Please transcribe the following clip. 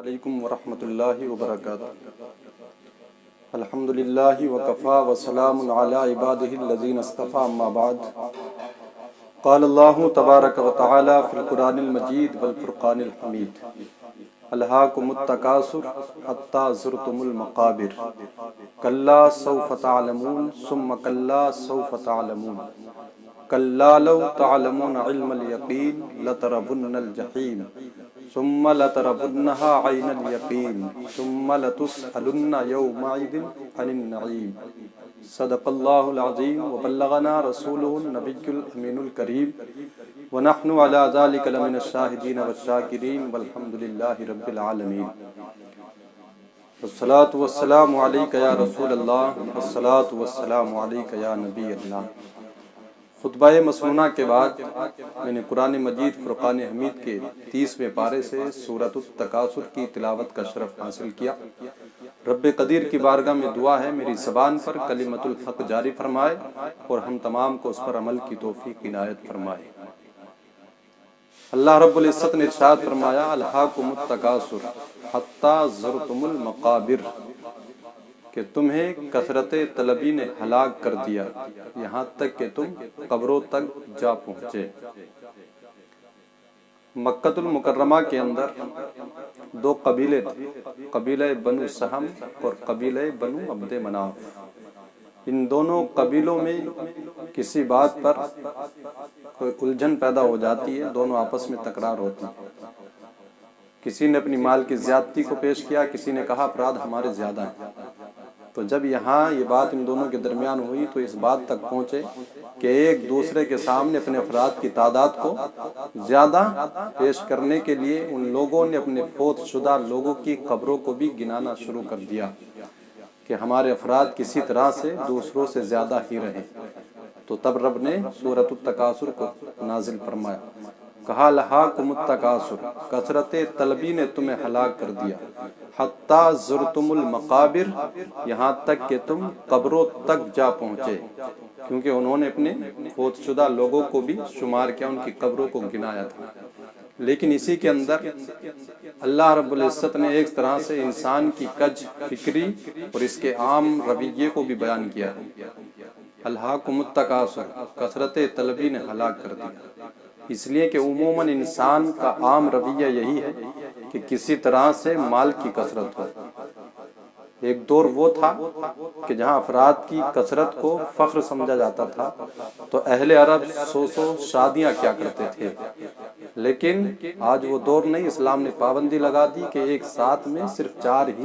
علیکم ورحمۃ اللہ وبرکاتہ۔ الحمدللہ وکفا وسلام علی عبادہ الذین اصطفیٰ، اما بعد۔ قال اللہ تبارک وتعالی فی القرآن المجید والفرقان الحمید: الہاکم التکاثر حتی زرتم المقابر، کلا سوف تعلمون ثم کلا سوف تعلمون، کلا لو تعلمون علم الیقین لترون الجحیم ثم لترونها عین الیقین ثم لتسألن یومئذ عن النعیم۔ صدق اللہ العظیم وبلغنا رسولہ النبی الامین الکریم، ونحن علی ذلک لمن الشاہدین والشاکرین والحمد للہ رب العالمین۔ والصلاة والسلام علیک یا رسول اللہ، والصلاة والسلام علیک یا نبی اللہ۔ خطبہ مسنونہ کے بعد میں نے قرآن مجید فرقان حمید کے 30ویں پارے سے سورۃ التکاثر کی تلاوت کا شرف حاصل کیا۔ رب قدیر کی بارگاہ میں دعا ہے میری زبان پر کلمۃ الحق جاری فرمائے اور ہم تمام کو اس پر عمل کی توفیق عنایت فرمائے۔ اللہ رب العزت نے ارشاد فرمایا: الہاکم التکاثر حتی زرتم المقابر، کہ تمہیں کثرت طلبی نے ہلاک کر دیا یہاں تک کہ تم قبروں تک جا پہنچے۔ مکۃ المکرمہ کے اندر دو قبیلے تھے، قبیلہ بنو سہم اور قبیلہ بنو عبد مناف۔ ان دونوں قبیلوں میں کسی بات پر کوئی الجھن پیدا ہو جاتی ہے، دونوں آپس میں تکرار ہوتی ہے۔ کسی نے اپنی مال کی زیادتی کو پیش کیا، کسی نے کہا افراد ہمارے زیادہ ہیں۔ تو جب یہاں یہ بات ان دونوں کے درمیان ہوئی تو اس بات تک پہنچے کہ ایک دوسرے کے سامنے اپنے افراد کی تعداد کو زیادہ پیش کرنے کے لیے ان لوگوں نے اپنے فوت شدہ لوگوں کی قبروں کو بھی گنانا شروع کر دیا کہ ہمارے افراد کسی طرح سے دوسروں سے زیادہ ہی رہیں۔ تو تب رب نے سورۃ التکاثر کو نازل فرمایا، کہا: الہاکم التکاثر، کثرت طلبی نے تمہیں ہلاک کر دیا، حتی زرتم المقابر، یہاں تک کہ تم قبروں تک جا پہنچے، کیونکہ انہوں نے اپنے فوت شدہ لوگوں کو بھی شمار کیا، ان کی قبروں کو گنایا تھا۔ لیکن اسی کے اندر اللہ رب العزت نے ایک طرح سے انسان کی کج فکری اور اس کے عام رویے کو بھی بیان کیا ہے۔ الہاکم التکاثر، کثرت طلبی نے ہلاک کر دیا، اس لیے کہ عموماً انسان کا عام رویہ یہی ہے کہ کسی طرح سے مال کی کثرت ہو۔ ایک دور وہ تھا کہ جہاں افراد کی کثرت کو فخر سمجھا جاتا تھا، تو اہل عرب 100 شادیاں کیا کرتے تھے۔ لیکن آج وہ دور نہیں، اسلام نے پابندی لگا دی کہ ایک ساتھ میں صرف 4 ہی